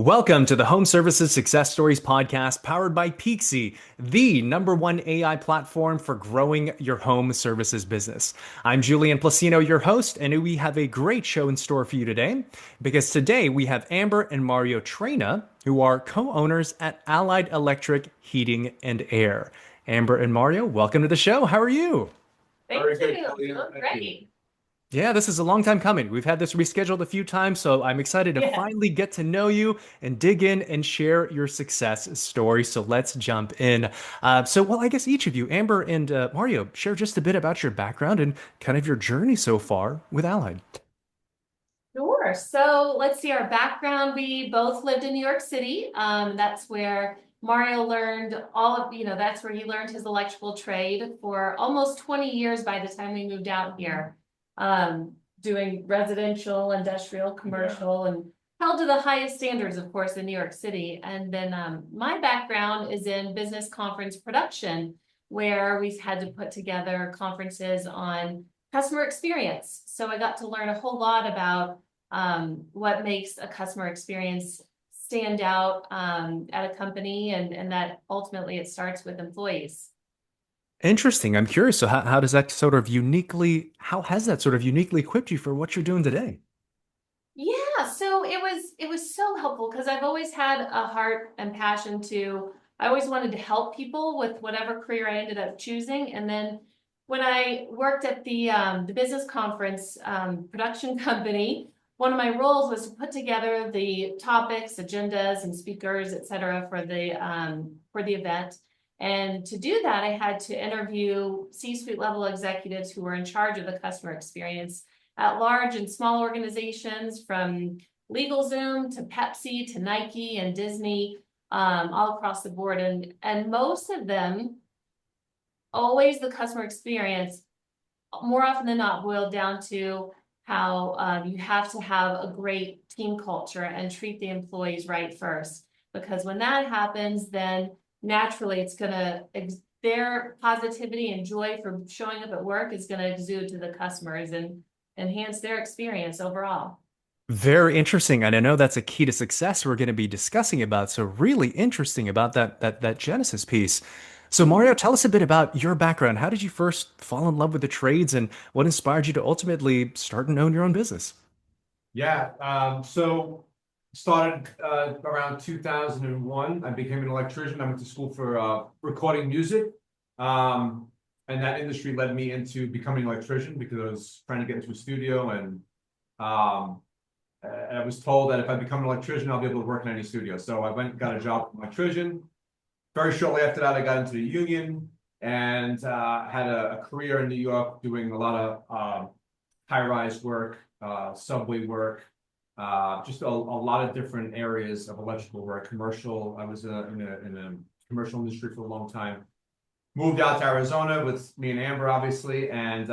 Welcome to the Home Services Success Stories podcast powered by Peakzi, the #1 AI platform for growing your home services business. I'm Julian Placino, your host, and we have a great show in store for you today because today we have Amber and Mario Traina, who are co-owners at Allied Electric Heating and Air. Amber and Mario, welcome to the show. How are you? Thank Very good, you. Julian. Oh, Thank you. great. Yeah, this is a long time coming. We've had this rescheduled a few times, so I'm excited to Yeah. finally get to know you and dig in and share your success story. So let's jump in. I guess each of you, Amber and Mario, share just a bit about your background and kind of your journey so far with Allied. Sure. So let's see our background. We both lived in New York City. That's where Mario learned that's where he learned his electrical trade for almost 20 years by the time we moved out here. Doing residential, industrial, commercial, and held to the highest standards, of course, in New York City. And then my background is in business conference production, where we've had to put together conferences on customer experience. So I got to learn a whole lot about what makes a customer experience stand out at a company, and that ultimately it starts with employees. Interesting. I'm curious. So how has that sort of uniquely equipped you for what you're doing today? Yeah, so it was so helpful because I've always had a heart and passion I always wanted to help people with whatever career I ended up choosing. And then when I worked at the business conference production company, one of my roles was to put together the topics, agendas, and speakers, et cetera, for the event. And to do that, I had to interview C-suite level executives who were in charge of the customer experience at large and small organizations, from LegalZoom to Pepsi to Nike and Disney, all across the board. And most of them, always the customer experience, more often than not, boiled down to how you have to have a great team culture and treat the employees right first. Because when that happens, then naturally it's gonna their positivity and joy for showing up at work is gonna exude to the customers and enhance their experience overall. Very interesting. And I know that's a key to success we're going to be discussing about. So really interesting about that Genesis piece. So Mario, tell us a bit about your background. How did you first fall in love with the trades and what inspired you to ultimately start and own your own business? Yeah. So started around 2001. I became an electrician. I went to school for recording music. And that industry led me into becoming an electrician because I was trying to get into a studio, and um, I was told that if I become an electrician, I'll be able to work in any studio. So I went and got a job as an electrician. Very shortly after that, I got into the union and had a career in New York doing a lot of high-rise work, subway work, just a lot of different areas of electrical work, commercial. I was in a commercial industry for a long time. Moved out to Arizona with me and Amber, obviously, and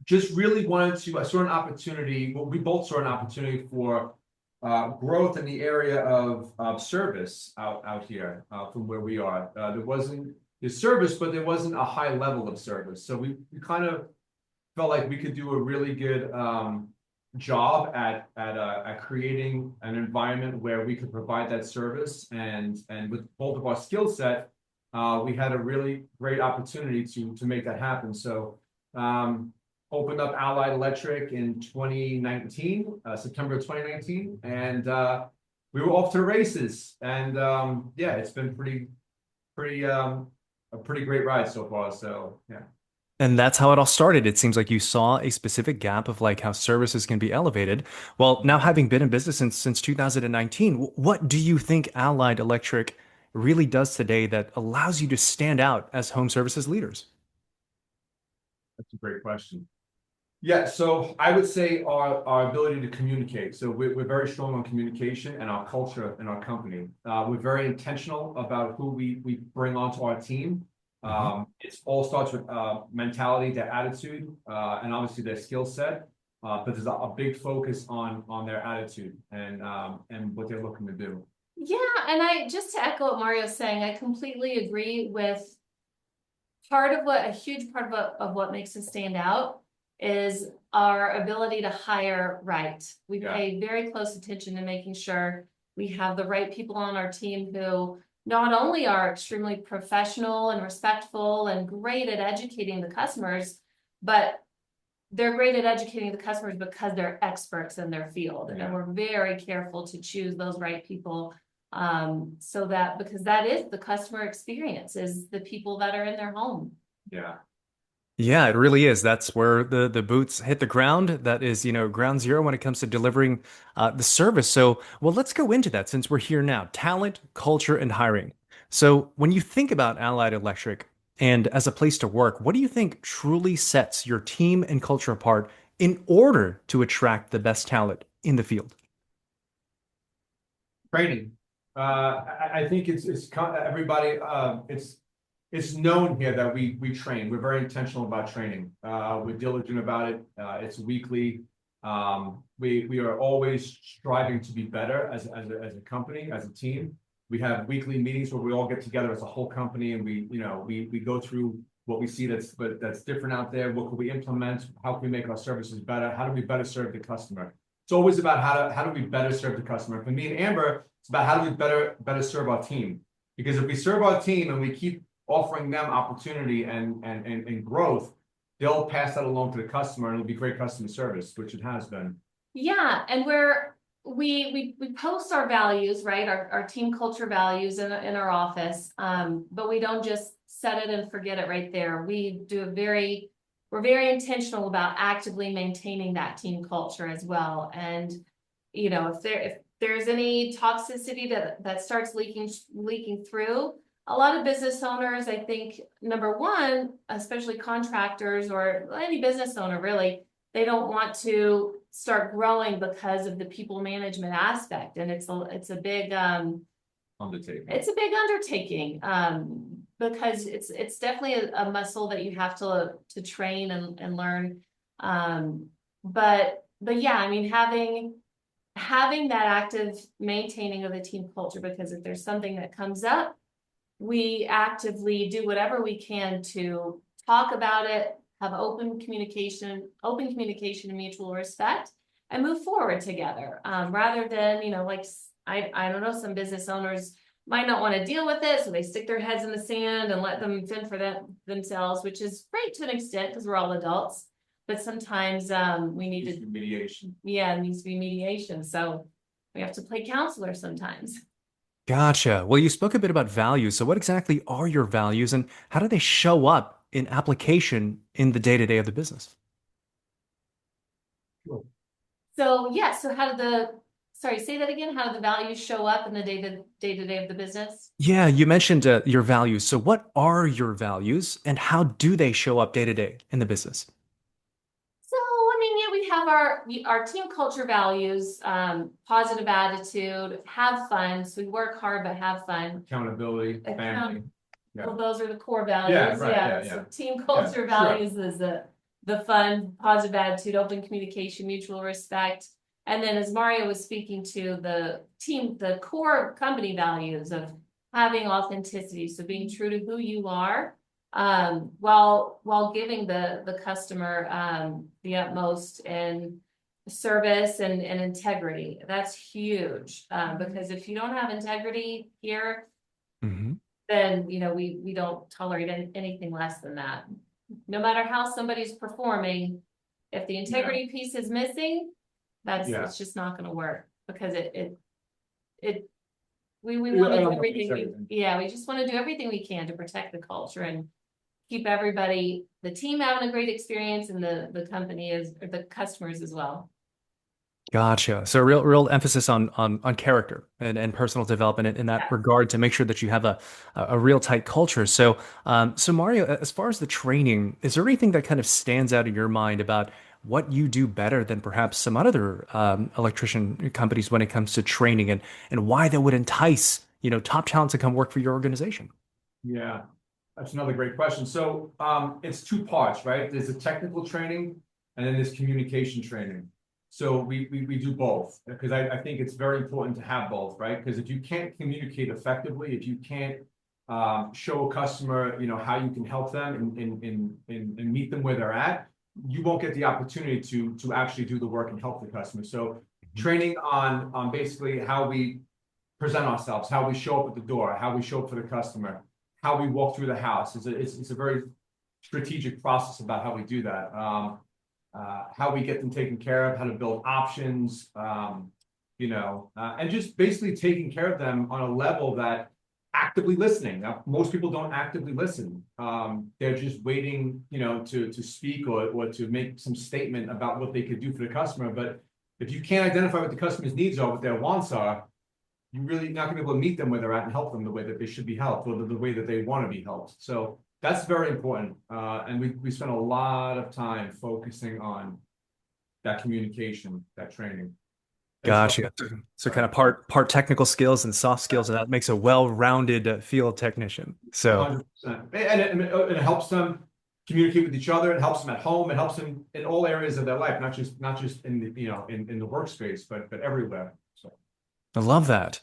just really wanted to, I saw an opportunity, well, we both saw an opportunity for growth in the area of service out here from where we are. There wasn't the service, but there wasn't a high level of service. So we kind of felt like we could do a really good job at creating an environment where we could provide that service. And with both of our skill set, we had a really great opportunity to make that happen. So opened up Allied Electric in 2019, September of 2019, and we were off to the races. And yeah, it's been a pretty great ride so far. So yeah. And that's how it all started. It seems like you saw a specific gap of like how services can be elevated. Well, now having been in business since 2019, what do you think Allied Electric really does today that allows you to stand out as home services leaders? That's a great question. Yeah, so I would say our ability to communicate. So we're very strong on communication and our culture in our company. We're very intentional about who we bring onto our team. It all starts with mentality, their attitude, and obviously their skill set. But there's a big focus on their attitude and what they're looking to do. Yeah, and I just to echo what Mario's saying, I completely agree with a huge part of what makes us stand out is our ability to hire right. We Yeah. pay very close attention to making sure we have the right people on our team who not only are extremely professional and respectful and great at educating the customers, but they're great at educating the customers because they're experts in their field. Yeah. And we're very careful to choose those right people. So that, because that is the customer experience, is the people that are in their home. Yeah. Yeah, it really is. That's where the boots hit the ground. That is, ground zero when it comes to delivering the service. So, well, let's go into that since we're here now. Talent, culture, and hiring. So, when you think about Allied Electric and as a place to work, what do you think truly sets your team and culture apart in order to attract the best talent in the field? Training. I think everybody. It's known here that we train. We're very intentional about training. We're diligent about it. It's weekly. We are always striving to be better as a company, as a team. We have weekly meetings where we all get together as a whole company, and we go through what we see that's different out there. What can we implement? How can we make our services better? How do we better serve the customer? It's always about how do we better serve the customer. For me and Amber, it's about how do we better serve our team. Because if we serve our team and we keep offering them opportunity and growth, they'll pass that along to the customer, and it'll be great customer service, which it has been. Yeah, and we post our values, right? Our team culture values in our office. But we don't just set it and forget it right there. We're very intentional about actively maintaining that team culture as well. And if there's any toxicity that starts leaking through, a lot of business owners, I think, number one, especially contractors or any business owner really, they don't want to start growing because of the people management aspect. And it's a big Undertaking. It's a big undertaking, because it's definitely a muscle that you have to train and learn. But yeah, I mean, having that active maintaining of the team culture, because if there's something that comes up, we actively do whatever we can to talk about it, have open communication and mutual respect, and move forward together. Rather than, like, I don't know, some business owners might not want to deal with it, so they stick their heads in the sand and let them fend for themselves, which is great to an extent because we're all adults. But sometimes we need to mediation. Yeah, it needs to be mediation. So we have to play counselor sometimes. Gotcha. Well, you spoke a bit about values. So, what exactly are your values and how do they show up in application in the day-to-day of the business? So yeah, so sorry, say that again. How do the values show up in the day-to-day of the business? Yeah, you mentioned your values. So, what are your values and how do they show up day to day in the business? So, I mean, yeah, we have our team culture values, positive attitude, have fun. So we work hard, but have fun. Accountability, family. Yeah. Well, those are the core values. Yeah, right, yeah. So team culture Sure. values is the fun, positive attitude, open communication, mutual respect. And then as Mario was speaking to the core company values of having authenticity. So being true to who you are, while giving the customer the utmost in service and integrity. That's huge, because if you don't have integrity here, then we don't tolerate anything less than that. No matter how somebody's performing, if the integrity piece is missing, it's just not going to work, because we want to do everything. We just want to do everything we can to protect the culture and keep the team having a great experience, and the company the customers as well. Gotcha. So real emphasis on character and personal development in that regard to make sure that you have a real tight culture. So so Mario, as far as the training, is there anything that kind of stands out in your mind about what you do better than perhaps some other electrician companies when it comes to training, and why that would entice top talent to come work for your organization? Yeah, that's another great question. So it's two parts, right? There's the technical training, and then there's communication training. So we do both, because I think it's very important to have both, right? Because if you can't communicate effectively, if you can't show a customer, how you can help them and meet them where they're at, you won't get the opportunity to actually do the work and help the customer. So training on basically how we present ourselves, how we show up at the door, how we show up for the customer, how we walk through the house. It's a very strategic process about how we do that. How we get them taken care of, how to build options, and just basically taking care of them on a level that actively listening. Now, most people don't actively listen. They're just waiting, to speak or to make some statement about what they could do for the customer. But if you can't identify what the customer's needs are, what their wants are, you're really not going to be able to meet them where they're at and help them the way that they should be helped, or the way that they want to be helped. So that's very important. And we spend a lot of time focusing on that communication, that training. Gotcha. So kind of part technical skills and soft skills, and that makes a well-rounded field technician. So 100%. And it helps them communicate with each other. It helps them at home. It helps them in all areas of their life, not just in the in the workspace, but everywhere. So I love that.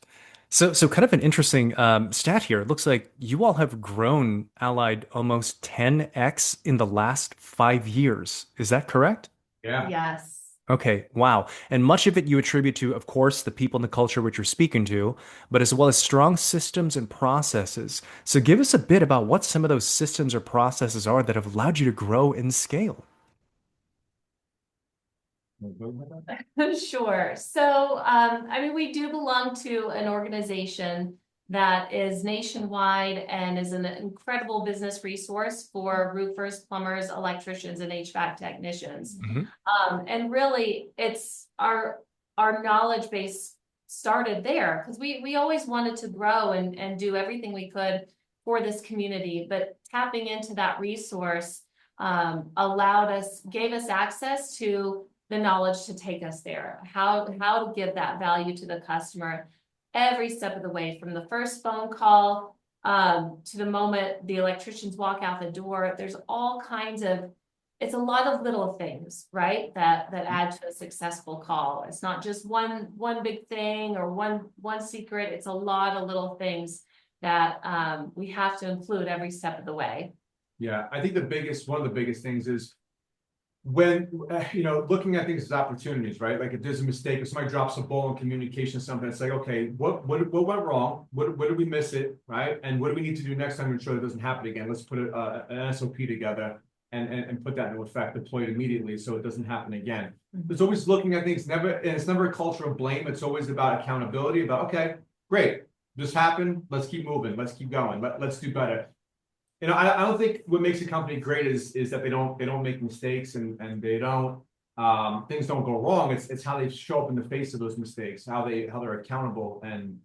So kind of an interesting stat here. It looks like you all have grown Allied almost 10x in the last 5 years. Is that correct? yeah. Yes. Okay, wow. And much of it you attribute to, of course, the people and the culture which you're speaking to, but as well as strong systems and processes. So give us a bit about what some of those systems or processes are that have allowed you to grow and scale. Sure. So, we do belong to an organization that is nationwide and is an incredible business resource for roofers, plumbers, electricians, and HVAC technicians. Mhm. And really, it's our knowledge base started there because we always wanted to grow and do everything we could for this community, but tapping into that resource gave us access to the knowledge to take us there, how to give that value to the customer every step of the way, from the first phone call to the moment the electricians walk out the door. There's all kinds of, it's a lot of little things, right, that add to a successful call. It's not just one big thing or one secret. It's a lot of little things that we have to include every step of the way. Yeah, I think one of the biggest things is when looking at things as opportunities, right? Like if there's a mistake, if somebody drops a ball in communication, something, it's like, okay, what went wrong? What did we miss it, right? And what do we need to do next time to ensure that doesn't happen again? Let's put an SOP together and put that into effect, deploy it immediately so it doesn't happen again. Mhm. It's always looking at things, it's never a culture of blame. It's always about accountability, about, okay, great, this happened, let's keep moving, let's keep going, let's do better. I don't think what makes a company great is that they don't make mistakes and they don't things don't go wrong. It's how they show up in the face of those mistakes, how they're accountable, and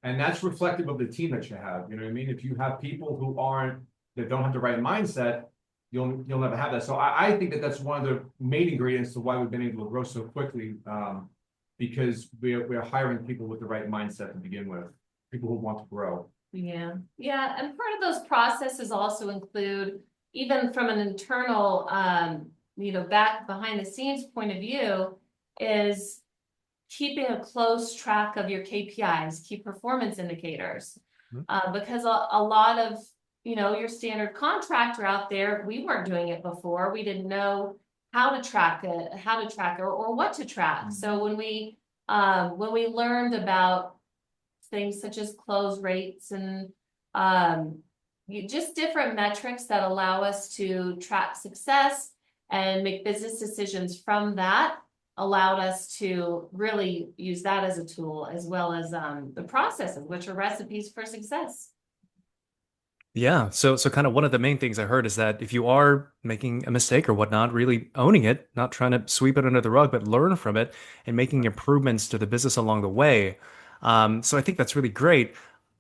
that's reflective of the team that you have. You know what I mean? If you have people that don't have the right mindset, you'll never have that. So I think that's one of the main ingredients to why we've been able to grow so quickly, because we're hiring people with the right mindset to begin with, people who want to grow. Yeah. And part of those processes also include, even from an internal, back behind the scenes point of view, is keeping a close track of your KPIs, key performance indicators. Because a lot of, your standard contractor out there, we weren't doing it before. We didn't know how to track it, or what to track. So when we learned about things such as close rates and just different metrics that allow us to track success and make business decisions from that, allowed us to really use that as a tool, as well as the processes, which are recipes for success. Yeah. So kind of one of the main things I heard is that if you are making a mistake or whatnot, really owning it, not trying to sweep it under the rug, but learn from it and making improvements to the business along the way. So I think that's really great.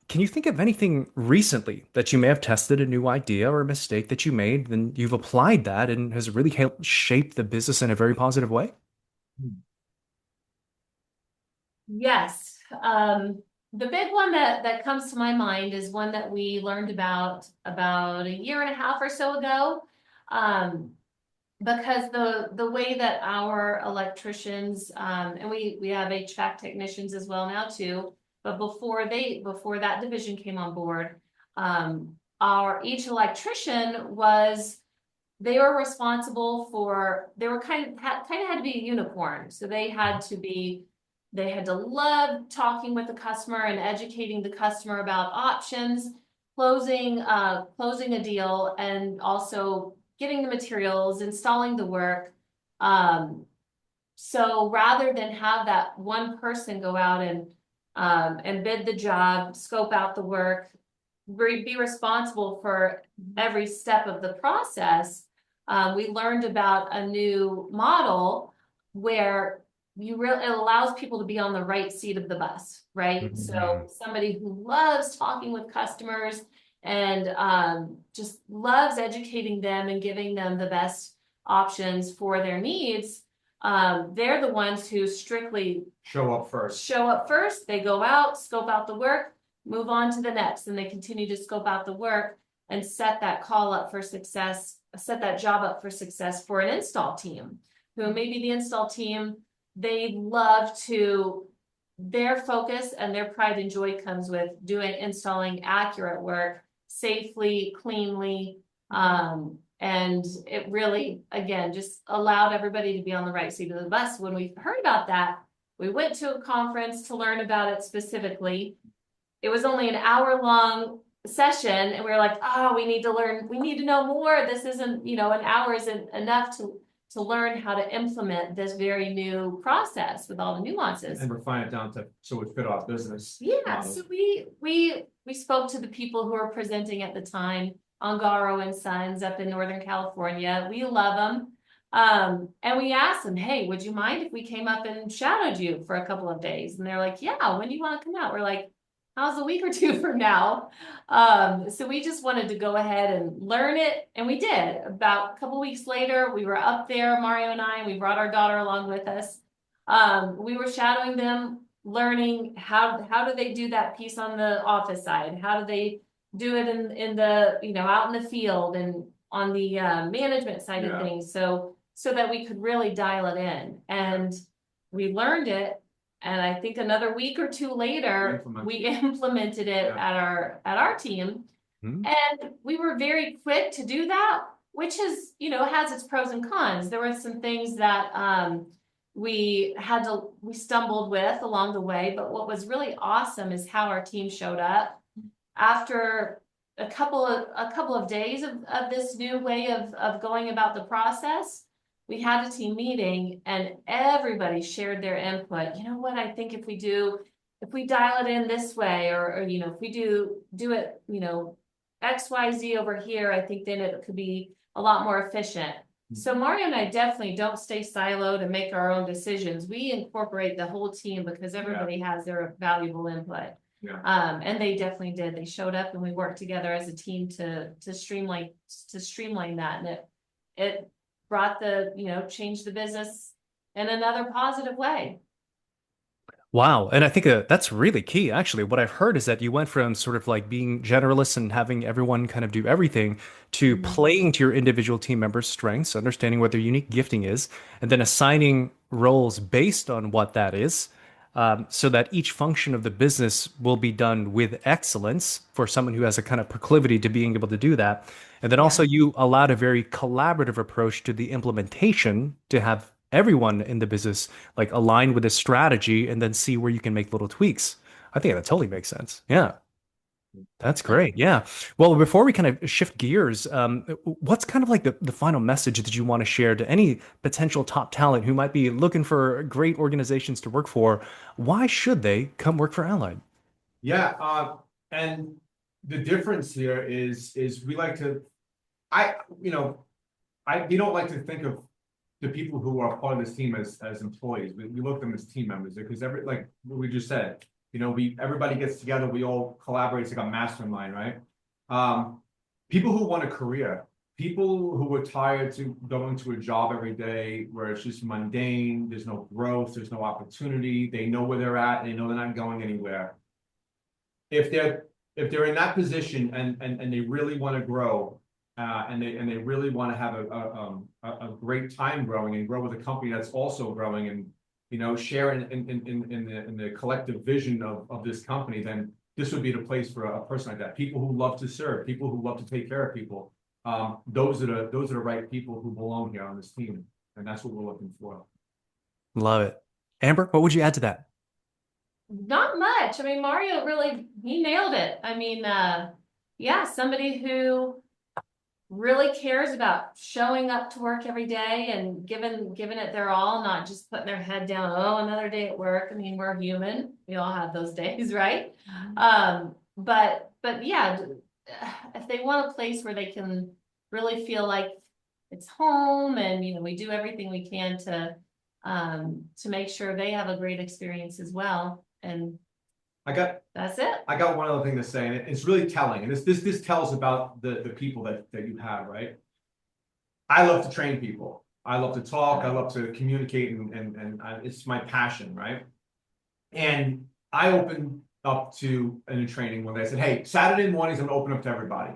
Can you think of anything recently that you may have tested a new idea or a mistake that you made, then you've applied that and has really helped shape the business in a very positive way? Yes. The big one that comes to my mind is one that we learned about a year and a half or so ago. Because the way that our electricians, and we have HVAC technicians as well now too, but before that division came on board, each electrician they were responsible for, they were kind of had to be a unicorn. So they had to be They had to love talking with the customer and educating the customer about options, closing a deal, and also getting the materials, installing the work. So rather than have that one person go out and bid the job, scope out the work, be responsible for every step of the process, we learned about a new model where it allows people to be on the right seat of the bus, right? So somebody who loves talking with customers and just loves educating them and giving them the best options for their needs, they're the ones who strictly Show up first. They go out, scope out the work, move on to the next, and they continue to scope out the work and set that call up for success, set that job up for success for an install team, who maybe the install team, they love to, their focus and their pride and joy comes with installing accurate work safely, cleanly, and it really, again, just allowed everybody to be on the right seat of the bus. When we heard about that, we went to a conference to learn about it specifically. It was only an hour-long session, and we were like, oh, we need to learn, we need to know more. This isn't, an hour isn't enough to learn how to implement this very new process with all the nuances. And refine it down to so it fit our business. Yeah, model. so we spoke to the people who were presenting at the time, Ongaro and Sons up in Northern California. We love them. And we asked them, hey, would you mind if we came up and shadowed you for a couple of days? And they're like, yeah, when do you want to come out? We're like, how's a week or two from now? So we just wanted to go ahead and learn it. And we did. About a couple weeks later, we were up there, Mario and I, and we brought our daughter along with us. We were shadowing them, learning how do they do that piece on the office side? How do they do it in the, out in the field and on the management side of things? So that we could really dial it in. And we learned it. And I think another week or two later, we implemented it at our team. And we were very quick to do that, which is, has its pros and cons. There were some things that we stumbled with along the way. But what was really awesome is how our team showed up after a couple of days of this new way of going about the process. We had a team meeting and everybody shared their input. You know what, I think if we dial it in this way, or if we do it, XYZ over here, I think then it could be a lot more efficient. So Mario and I definitely don't stay siloed and make our own decisions. We incorporate the whole team because everybody has their valuable input. And they definitely did. They showed up and we worked together as a team to streamline that, and it brought changed the business in another positive way. Wow. And I think that's really key. Actually, what I've heard is that you went from sort of like being generalists and having everyone kind of do everything to playing to your individual team members' strengths, understanding what their unique gifting is, and then assigning roles based on what that is, so that each function of the business will be done with excellence for someone who has a kind of proclivity to being able to do that. And then also you allowed a very collaborative approach to the implementation to have everyone in the business like align with a strategy and then see where you can make little tweaks. I think that totally makes sense. Yeah. That's great. Yeah. Well, before we kind of shift gears, what's kind of like the final message that you want to share to any potential top talent who might be looking for great organizations to work for? Why should they come work for Allied? Yeah. And the difference here is we like to, we don't like to think of the people who are part of this team as employees. We look at them as team members because like we just said, everybody gets together, we all collaborate, it's like a mastermind, right? People who want a career, people who are tired to going to a job every day where it's just mundane, there's no growth, there's no opportunity, they know where they're at, they know they're not going anywhere. If they're in that position and they really want to grow, and they really want to have a great time growing and grow with a company that's also growing and share in the collective vision of this company, then this would be the place for a person like that. People who love to serve, people who love to take care of people. Those are the right people who belong here on this team, and that's what we're looking for. Love it. Amber, what would you add to that? Not much. I mean, Mario really, he nailed it. I mean, yeah, somebody who really cares about showing up to work every day and giving it their all, not just putting their head down, oh, another day at work. I mean, we're human. We all have those days, right? But yeah, if they want a place where they can really feel like it's home and, you know, we do everything we can to make sure they have a great experience as well. And I got that's it. I got one other thing to say, and it's really telling, and this tells about the people that you have, right? I love to train people. I love to talk. I love to communicate, and it's my passion, right? And I opened up to a new training one day. I said, hey, Saturday mornings, I'm gonna open up to everybody.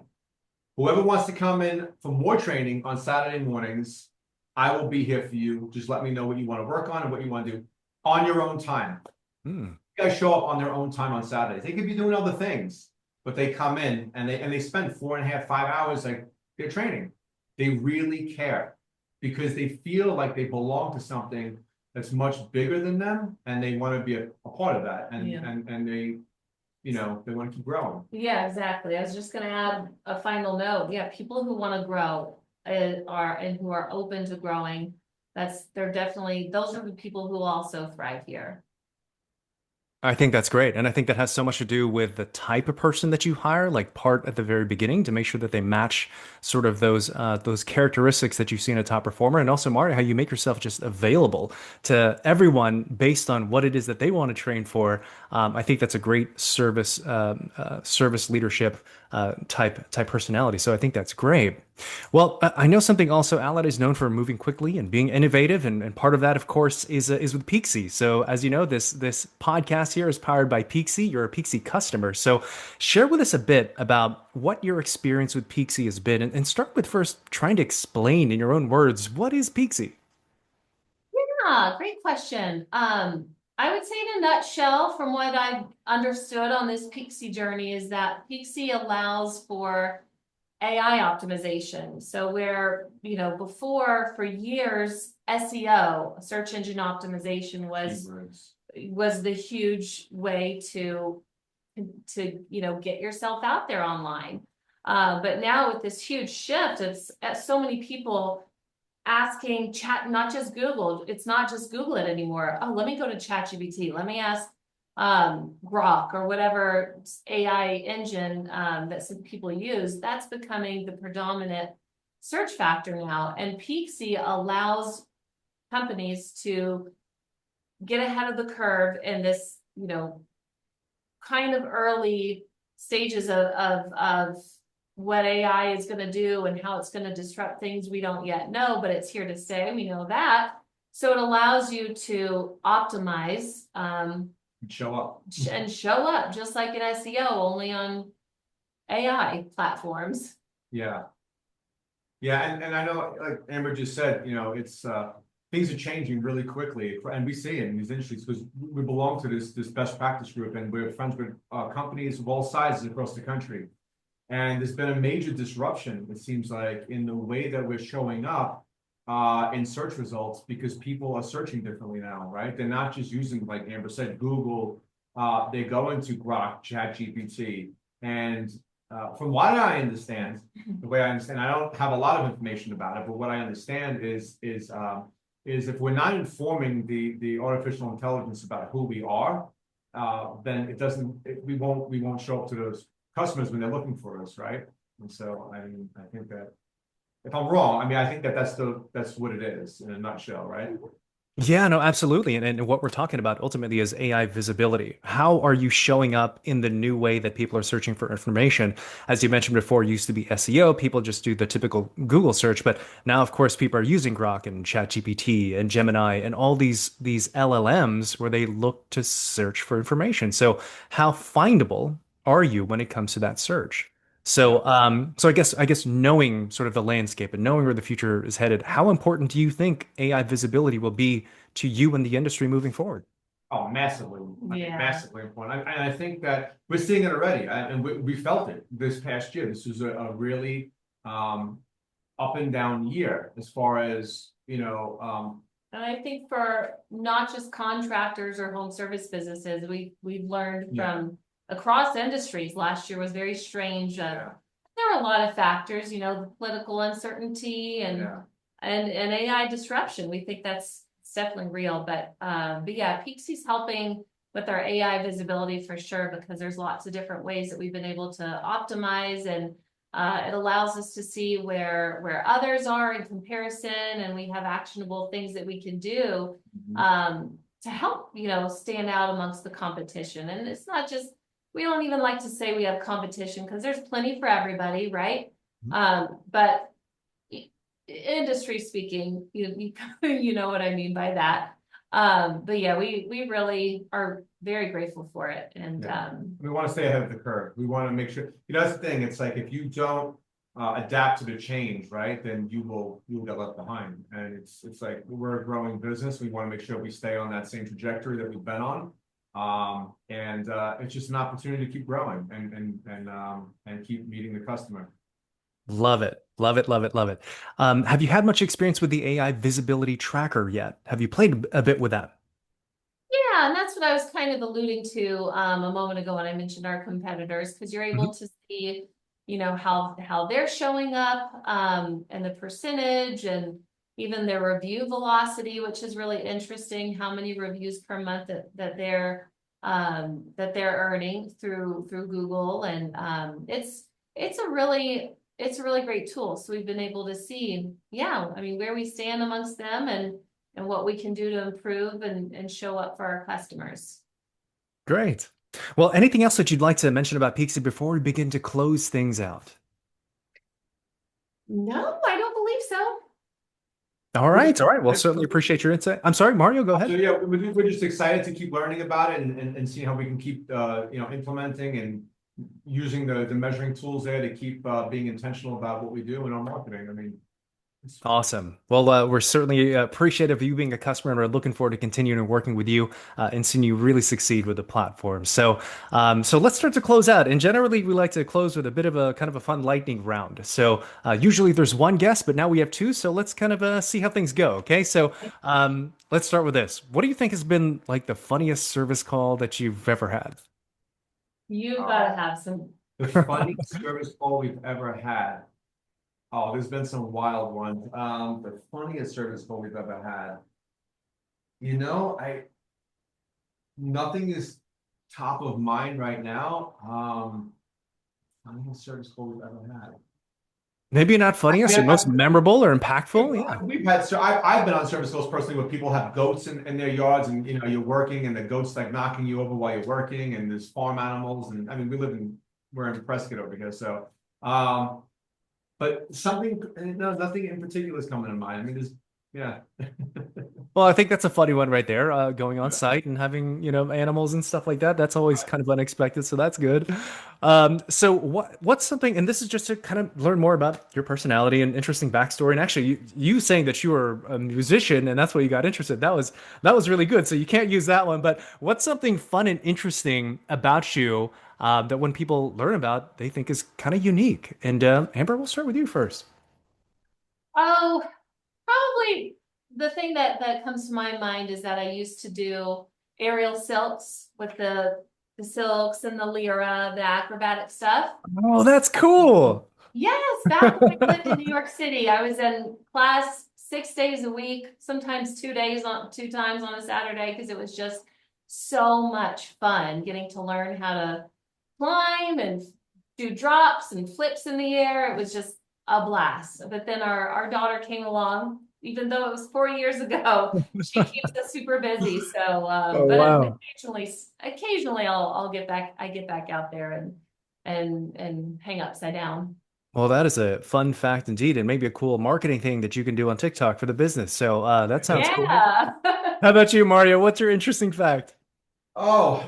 Whoever wants to come in for more training on Saturday mornings, I will be here for you. Just let me know what you want to work on and what you want to do on your own time. You guys show up on their own time on Saturdays. They could be doing other things, but they come in and they spend 4.5, 5 hours like they're training. They really care because they feel like they belong to something that's much bigger than them, and they want to be a part of that. And Yeah. and they, you know, they want to keep growing. Yeah, exactly. I was just gonna add a final note. Yeah, people who want to grow and who are open to growing. They're definitely, those are the people who also thrive here. I think that's great. And I think that has so much to do with the type of person that you hire, like part at the very beginning to make sure that they match sort of those characteristics that you see in a top performer. And also, Mario, how you make yourself just available to everyone based on what it is that they want to train for. I think that's a great service leadership type personality. So I think that's great. Well, I know something also. Allied is known for moving quickly and being innovative, and part of that, of course, is with Peakzi. So, as you know, this podcast here is powered by Peakzi. You're a Peakzi customer, so share with us a bit about what your experience with Peakzi has been, and start with first trying to explain in your own words what is Peakzi. Yeah, great question. I would say in a nutshell, from what I've understood on this Peakzi journey, is that Peakzi allows for AI optimization. So where, you know, before for years, SEO, search engine optimization was the huge way to you know, get yourself out there online. But now with this huge shift of so many people asking chat, not just Google, it's not just Google it anymore. Oh, let me go to ChatGPT. Let me ask Grok or whatever AI engine that some people use. That's becoming the predominant search factor now. And Peakzi allows companies to get ahead of the curve in this, you know, kind of early stages of what AI is going to do and how it's going to disrupt things we don't yet know, but it's here to stay. We know that. So it allows you to optimize Show up. and show up just like an SEO, only on AI platforms. Yeah. Yeah, and I know, like Amber just said, you know, it's things are changing really quickly, and we see it in these industries because we belong to this best practice group, and we're friends with companies of all sizes across the country. And there's been a major disruption, it seems like, in the way that we're showing up in search results because people are searching differently now, right? They're not just using, like Amber said, Google. They go into Grok, ChatGPT, and from what I understand, the way I understand, I don't have a lot of information about it, but what I understand is if we're not informing the artificial intelligence about who we are, then we won't show up to those customers when they're looking for us, right? And so I think that if I'm wrong, I mean, I think that that's what it is in a nutshell, right? Yeah, no, absolutely. And what we're talking about ultimately is AI visibility. How are you showing up in the new way that people are searching for information? As you mentioned before, it used to be SEO. People just do the typical Google search, but now, of course, people are using Grok and ChatGPT and Gemini and all these LLMs where they look to search for information. So how findable are you when it comes to that search? So, so I guess knowing sort of the landscape and knowing where the future is headed, how important do you think AI visibility will be to you and the industry moving forward? Oh, massively. I think Yeah. massively important. And I think that we're seeing it already, and we felt it this past year. This was a really up and down year as far as, you know, And I think for not just contractors or home service businesses, we've learned from across industries. Last year was very strange. There were a lot of factors, you know, the political uncertainty and AI disruption. We think that's definitely real. But yeah, Peakzi's helping with our AI visibility for sure, because there's lots of different ways that we've been able to optimize, and it allows us to see where others are in comparison, and we have actionable things that we can do to help, you know, stand out amongst the competition. And it's not just, we don't even like to say we have competition, because there's plenty for everybody, right? But industry speaking, you know what I mean by that. But yeah, we really are very grateful for it. And we want to stay ahead of the curve. We want to make sure, you know, that's the thing. It's like, if you don't adapt to the change, right, then you will get left behind. And it's like, we're a growing business. We want to make sure we stay on that same trajectory that we've been on. And it's just an opportunity to keep growing and keep meeting the customer. Love it. Love it. Love it. Love it. Have you had much experience with the AI visibility tracker yet? Have you played a bit with that? yeah, and that's what I was kind of alluding to a moment ago when I mentioned our competitors, because you're able to see, you know, how they're showing up, and the percentage, and even their review velocity, which is really interesting, how many reviews per month that they're earning through Google. And it's a really great tool. So we've been able to see, I mean, where we stand amongst them, and what we can do to improve and show up for our customers. Great. Well, anything else that you'd like to mention about Peakzi before we begin to close things out? No, I don't believe so. All right. All right. Well, certainly appreciate your insight. I'm sorry, Mario, go ahead. So yeah, we're just excited to keep learning about it and see how we can keep you know, implementing and using the measuring tools there to keep being intentional about what we do in our marketing. I mean, awesome. Well, we're certainly appreciative of you being a customer, and we're looking forward to continuing working with you and seeing you really succeed with the platform. So, so let's start to close out. And generally, we like to close with a bit of a kind of a fun lightning round. So usually there's one guest, but now we have two. So let's kind of see how things go. Okay. So let's start with this. What do you think has been like the funniest service call that you've ever had? You've got to have some. the funniest service call we've ever had. Oh, there's been some wild ones. The funniest service call we've ever had. You know, nothing is top of mind right now. Funniest service call we've ever had. Maybe not funniest or most memorable or impactful. Yeah. We've had, so I've been on service calls personally where people have goats in their yards, and you know, you're working and the goats like knocking you over while you're working, and there's farm animals, and I mean, we're in Prescott over here, so but nothing in particular is coming to mind. I mean, yeah. Well, I think that's a funny one right there. Going on site and having, you know, animals and stuff like that. That's always kind of unexpected, so that's good. So what's something, and this is just to kind of learn more about your personality and interesting backstory. And actually, you saying that you were a musician and that's why you got interested. That was really good. So you can't use that one. But what's something fun and interesting about you that when people learn about, they think is kind of unique? And Amber, we'll start with you first. Oh, probably the thing that comes to my mind is that I used to do aerial silks with the silks and the lyra, the acrobatic stuff. Oh, that's cool. Yes, back when I lived in New York City, I was in class 6 days a week, sometimes 2 times on a Saturday, because it was just so much fun getting to learn how to climb and do drops and flips in the air. It was just a blast. But then our daughter came along, even though it was 4 years ago. She keeps us super busy. So but wow. occasionally I'll get back. I get back out there and hang upside down. Well, that is a fun fact indeed, and maybe a cool marketing thing that you can do on TikTok for the business. So that sounds cool. How about you, Mario? What's your interesting fact? Oh,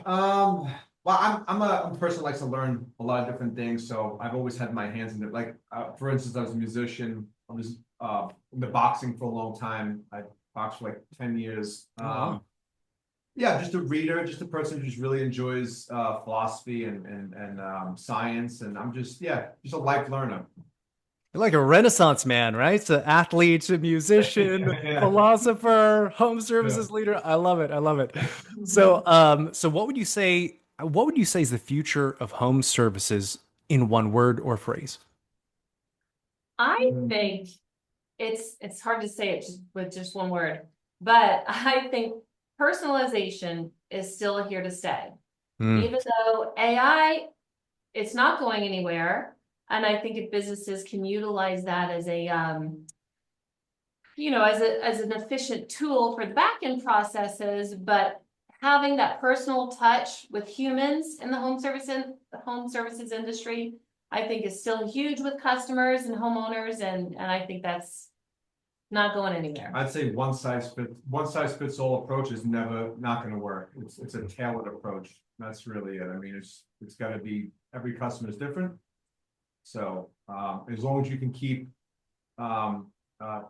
well, I'm a person who likes to learn a lot of different things. So I've always had my hands in it. Like, for instance, I was a musician. I was into boxing for a long time. I boxed for like 10 years. Yeah, just a reader, just a person who just really enjoys philosophy and science. And I'm just a life learner. You're like a Renaissance man, right? So athlete, musician, Yeah, philosopher, home yeah. services leader. I love it. I love it. So, so what would you say? What would you say is the future of home services in one word or phrase? I Mm, think it's hard to say it just with just one word, but I think personalization is still here to stay. Mm, Even though AI, it's not going anywhere, and I think if businesses can utilize that as a as an efficient tool for the back end processes, but having that personal touch with humans in the home services industry, I think is still huge with customers and homeowners, and I think that's not going anywhere. I'd say one size fits all approach is never not going to work. It's a tailored approach. That's really it. I mean, it's got to be every customer is different. So as long as you can keep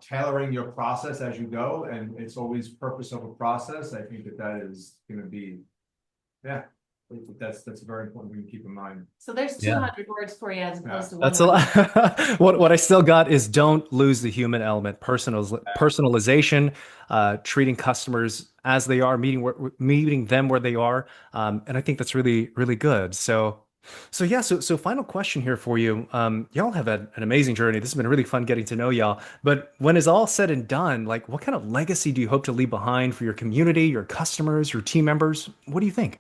tailoring your process as you go, and it's always purpose of a process, I think that is going to be, yeah, that's very important thing to keep in mind. So there's yeah. 200 words for you as opposed to one That's a word. lot. What I still got is don't lose the human element, personalization, treating customers as they are, meeting them where they are, and I think that's really really good. So final question here for you. Y'all have had an amazing journey. This has been really fun getting to know y'all. But when it's all said and done, like what kind of legacy do you hope to leave behind for your community, your customers, your team members? What do you think?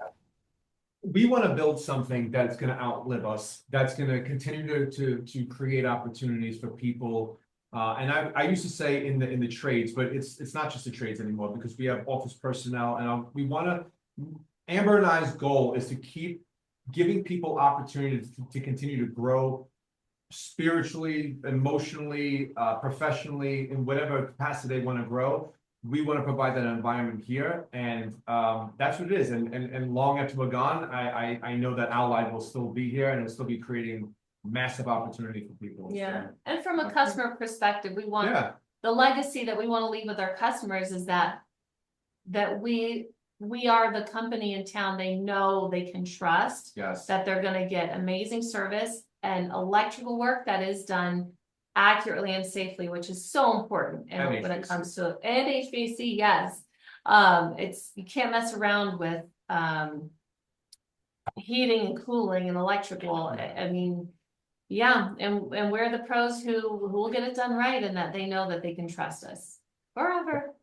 We want to build something that's going to outlive us, that's going to continue to create opportunities for people. And I used to say in the trades, but it's not just the trades anymore because we have office personnel, and we want to. Amber and I's goal is to keep giving people opportunities to continue to grow spiritually, emotionally, professionally, in whatever capacity they want to grow. We want to provide that environment here, and that's what it is. And long after we're gone, I know that Allied will still be here and it'll still be creating massive opportunity for people. Yeah, So, and from a customer perspective, we want yeah, the legacy that we want to leave with our customers is that we are the company in town they know they can trust, yes, that they're going to get amazing service and electrical work that is done accurately and safely, which is so important. And And when it HVAC. comes to and HVAC, yes, it's you can't mess around with heating and cooling and electrical. I mean, yeah, and we're the pros who will get it done right, and that they know that they can trust us forever.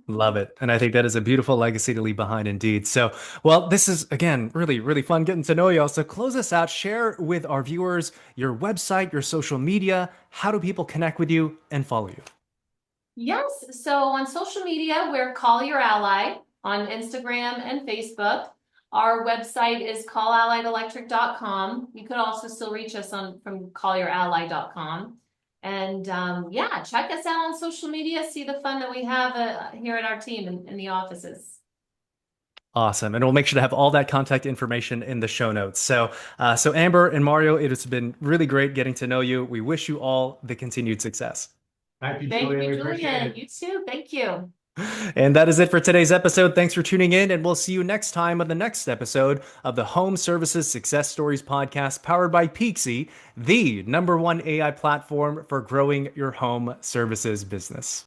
Love it. And I think that is a beautiful legacy to leave behind indeed. So, well, this is again really, really fun getting to know y'all. So close us out. Share with our viewers your website, your social media. How do people connect with you and follow you? Yes, so on social media, we're Call Your Ally on Instagram and Facebook. Our website is callallied.electric.com. You could also still reach us on from callyourally.com. And yeah, check us out on social media, see the fun that we have here at our team in the offices. Awesome. And we'll make sure to have all that contact information in the show notes. So Amber and Mario, it has been really great getting to know you. We wish you all the continued success. thank you, Thank Julian. you, We appreciate Julian. it. You too. Thank you. And that is it for today's episode. Thanks for tuning in, and we'll see you next time on the next episode of the Home Services Success Stories podcast powered by Peakzi, the #1 AI platform for growing your home services business.